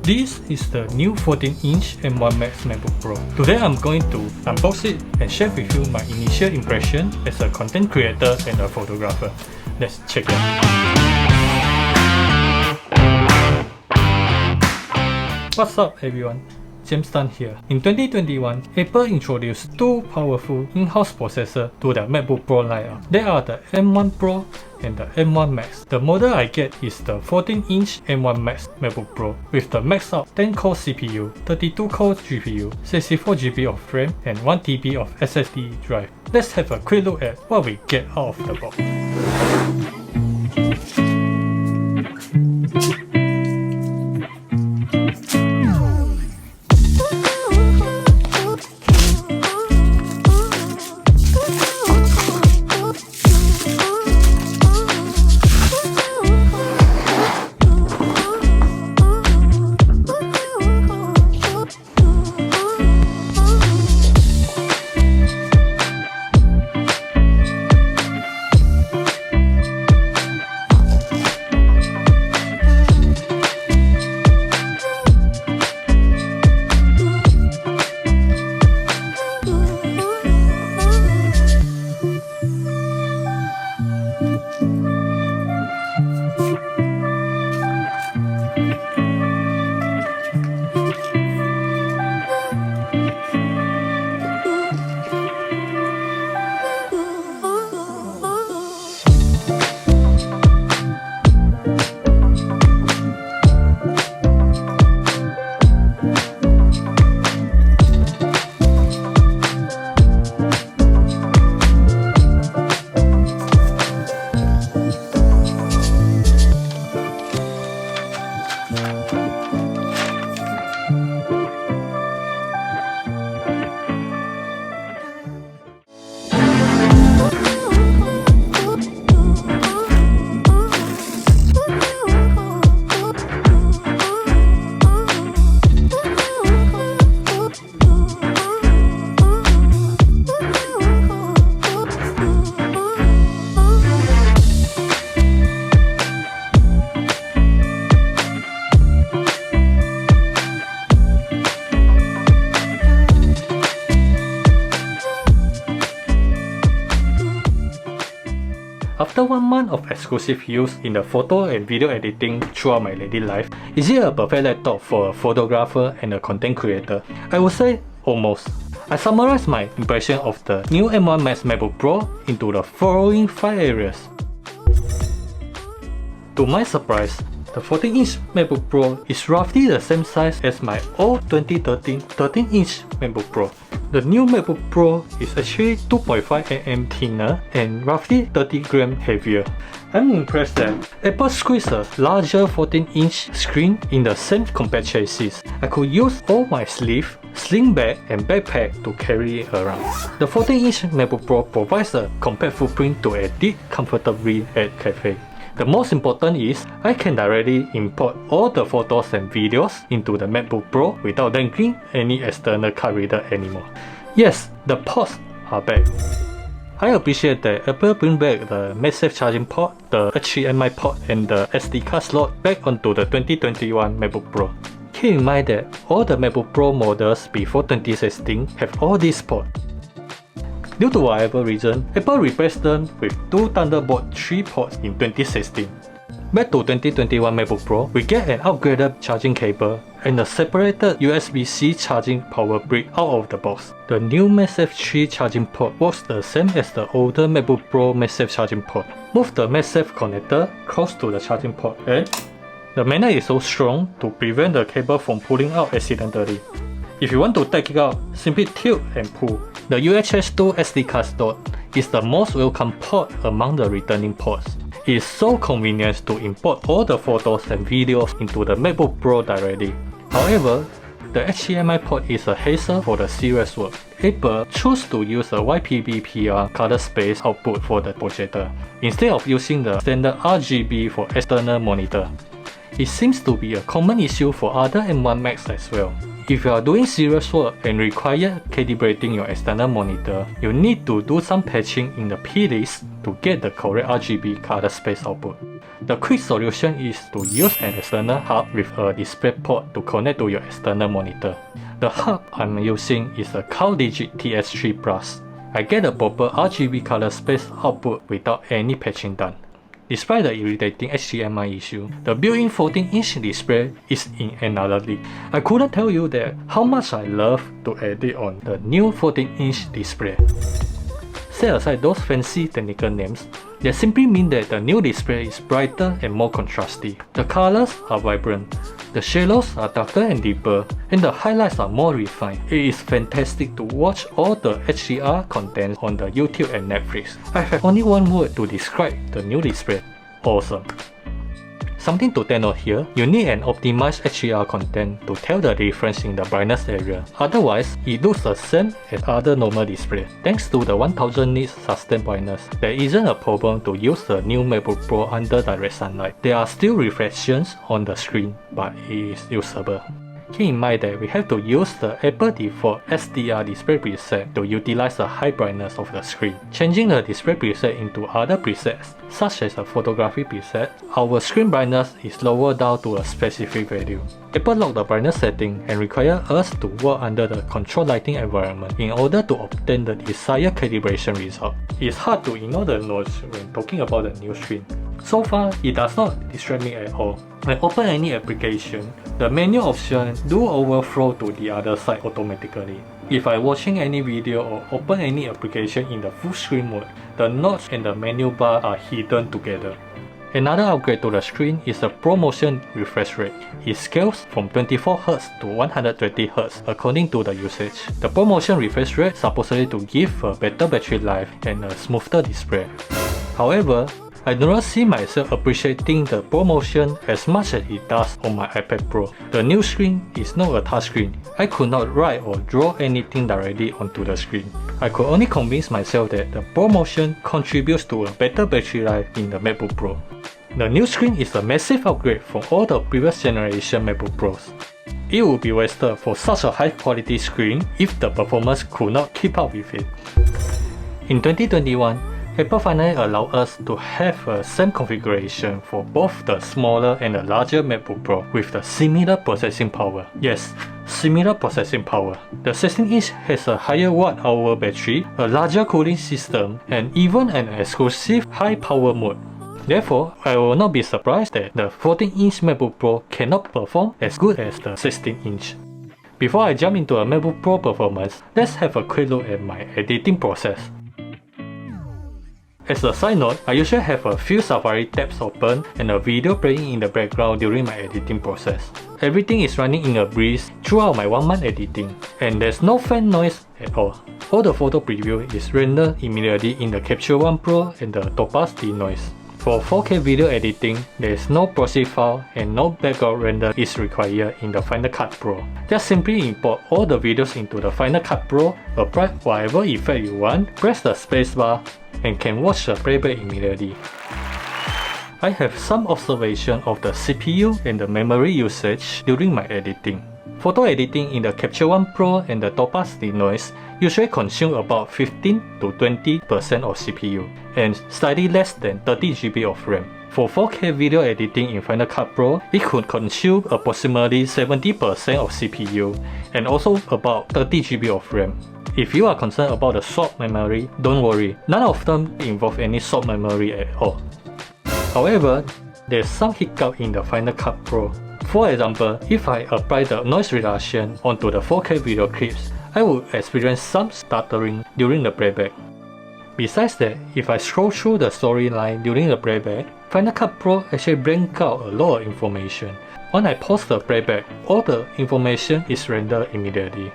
This is the new 14-inch M1 Max MacBook Pro. Today I'm going to unbox it and share with you my initial impression as a content creator and a photographer. Let's check it out. What's up everyone? James Tan here. In 2021, Apple introduced two powerful in-house processors to the MacBook Pro lineup. They are the M1 Pro and the M1 Max. The model I get is the 14-inch M1 Max MacBook Pro with the maxed out 10-core CPU, 32-core GPU, 64GB of RAM, and 1TB of SSD drive. Let's have a quick look at what we get out of the box. After 1 month of exclusive use in the photo and video editing throughout my daily life, is it a perfect laptop for a photographer and a content creator? I would say almost. I summarized my impression of the new M1 Max MacBook Pro into the following 5 areas. To my surprise, the 14-inch MacBook Pro is roughly the same size as my old 2013 13-inch MacBook Pro. The new MacBook Pro is actually 2.5mm thinner and roughly 30 grams heavier. I'm impressed that Apple squeezed a larger 14-inch screen in the same compact chassis. I could use all my sleeve, sling bag and backpack to carry it around. The 14-inch MacBook Pro provides a compact footprint to edit comfortably at cafe. The most important is, I can directly import all the photos and videos into the MacBook Pro without linking any external card reader anymore. Yes, the ports are back. I appreciate that Apple bring back the MagSafe charging port, the HDMI port and the SD card slot back onto the 2021 MacBook Pro. Keep in mind that all the MacBook Pro models before 2016 have all these ports. Due to whatever reason, Apple replaced them with 2 Thunderbolt 3 ports in 2016. Back to 2021 MacBook Pro, we get an upgraded charging cable and a separated USB-C charging power brick out of the box. The new MagSafe 3 charging port works the same as the older MacBook Pro MagSafe charging port. Move the MagSafe connector close to the charging port and the magnet is so strong to prevent the cable from pulling out accidentally. If you want to take it out, simply tilt and pull. The UHS 2 SD card slot is the most welcome port among the returning ports. It is so convenient to import all the photos and videos into the MacBook Pro directly. However, the HDMI port is a hassle for the serious work. Apple chose to use a YPB-PR color space output for the projector, instead of using the standard RGB for external monitor. It seems to be a common issue for other M1 Max as well. If you are doing serious work and require calibrating your external monitor, you need to do some patching in the plist to get the correct RGB color space output. The quick solution is to use an external hub with a display port to connect to your external monitor. The hub I'm using is a CalDigit TS3 Plus. I get a proper RGB color space output without any patching done. Despite the irritating HDMI issue, the built-in 14-inch display is in another league. I couldn't tell you that how much I love to edit on the new 14-inch display. Set aside those fancy technical names, they simply mean that the new display is brighter and more contrasty. The colors are vibrant, the shadows are darker and deeper, and the highlights are more refined. It is fantastic to watch all the HDR content on the YouTube and Netflix. I have only one word to describe the new display: awesome. Something to take note here, you need an optimized HDR content to tell the difference in the brightness area. Otherwise, it looks the same as other normal display. Thanks to the 1000 nits sustained brightness, there isn't a problem to use the new MacBook Pro under direct sunlight. There are still reflections on the screen, but it is usable. Keep in mind that we have to use the Apple default SDR display preset to utilize the high brightness of the screen. Changing the display preset into other presets, such as the photography preset, our screen brightness is lowered down to a specific value. Apple locked the brightness setting and require us to work under the controlled lighting environment in order to obtain the desired calibration result. It's hard to ignore the noise when talking about the new screen. So far, it does not distract me at all. When open any application, the menu options do overflow to the other side automatically. If I'm watching any video or open any application in the full screen mode, the notch and the menu bar are hidden together. Another upgrade to the screen is the ProMotion refresh rate. It scales from 24Hz to 120Hz according to the usage. The ProMotion refresh rate is supposedly to give a better battery life and a smoother display. However, I do not see myself appreciating the ProMotion as much as it does on my iPad Pro. The new screen is not a touchscreen. I could not write or draw anything directly onto the screen. I could only convince myself that the ProMotion contributes to a better battery life in the MacBook Pro. The new screen is a massive upgrade from all the previous generation MacBook Pros. It would be wasted for such a high quality screen if the performance could not keep up with it. In 2021, Apple finally allowed us to have a same configuration for both the smaller and the larger MacBook Pro with the similar processing power. Yes, similar processing power. The 16-inch has a higher watt-hour battery, a larger cooling system, and even an exclusive high-power mode. Therefore, I will not be surprised that the 14-inch MacBook Pro cannot perform as good as the 16-inch. Before I jump into a MacBook Pro performance, let's have a quick look at my editing process. As a side note, I usually have a few Safari tabs open and a video playing in the background during my editing process. Everything is running in a breeze throughout my 1 month editing, and there's no fan noise at all. All the photo preview is rendered immediately in the Capture One Pro and the Topaz Denoise. For 4K video editing, there is no proxy file and no background render is required in the Final Cut Pro. Just simply import all the videos into the Final Cut Pro, apply whatever effect you want, press the spacebar, and can watch the playback immediately. I have some observation of the CPU and the memory usage during my editing. Photo editing in the Capture One Pro and the Topaz Denoise usually consume about 15 to 20% of CPU and slightly less than 30 GB of RAM. For 4K video editing in Final Cut Pro, it could consume approximately 70% of CPU and also about 30 GB of RAM. If you are concerned about the swap memory, don't worry, none of them involve any swap memory at all. However, there's some hiccup in the Final Cut Pro. For example, if I apply the noise reduction onto the 4K video clips, I would experience some stuttering during the playback. Besides that, if I scroll through the storyline during the playback, Final Cut Pro actually blanks out a lot of information. When I pause the playback, all the information is rendered immediately.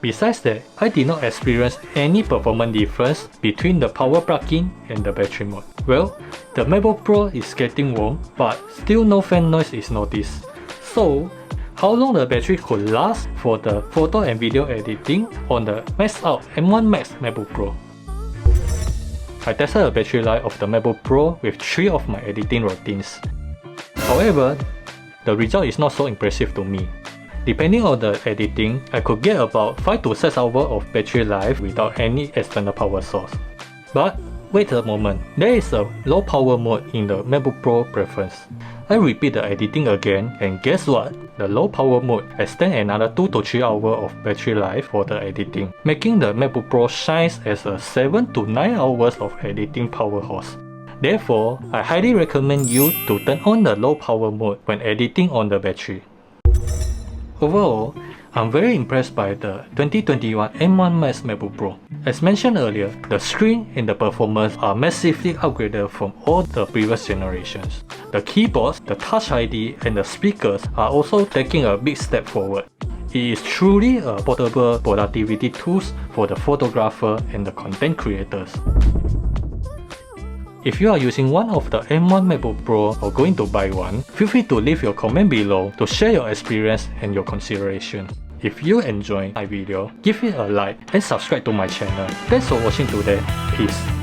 Besides that, I did not experience any performance difference between the power plug-in and the battery mode. Well, the MacBook Pro is getting warm, but still no fan noise is noticed. So, how long the battery could last for the photo and video editing on the maxed out M1 Max MacBook Pro? I tested the battery life of the MacBook Pro with 3 of my editing routines. However, the result is not so impressive to me. Depending on the editing, I could get about 5 to 6 hours of battery life without any external power source. But wait a moment, there is a low power mode in the MacBook Pro preference. I repeat the editing again, and guess what? The low power mode extends another 2 to 3 hours of battery life for the editing, making the MacBook Pro shines as a 7 to 9 hours of editing powerhouse. Therefore, I highly recommend you to turn on the low power mode when editing on the battery. Overall, I'm very impressed by the 2021 M1 Max MacBook Pro. As mentioned earlier, the screen and the performance are massively upgraded from all the previous generations. The keyboards, the Touch ID, and the speakers are also taking a big step forward. It is truly a portable productivity tool for the photographer and the content creators. If you are using one of the M1 MacBook Pro or going to buy one, feel free to leave your comment below to share your experience and your consideration. If you enjoyed my video, give it a like and subscribe to my channel. Thanks for watching today. Peace.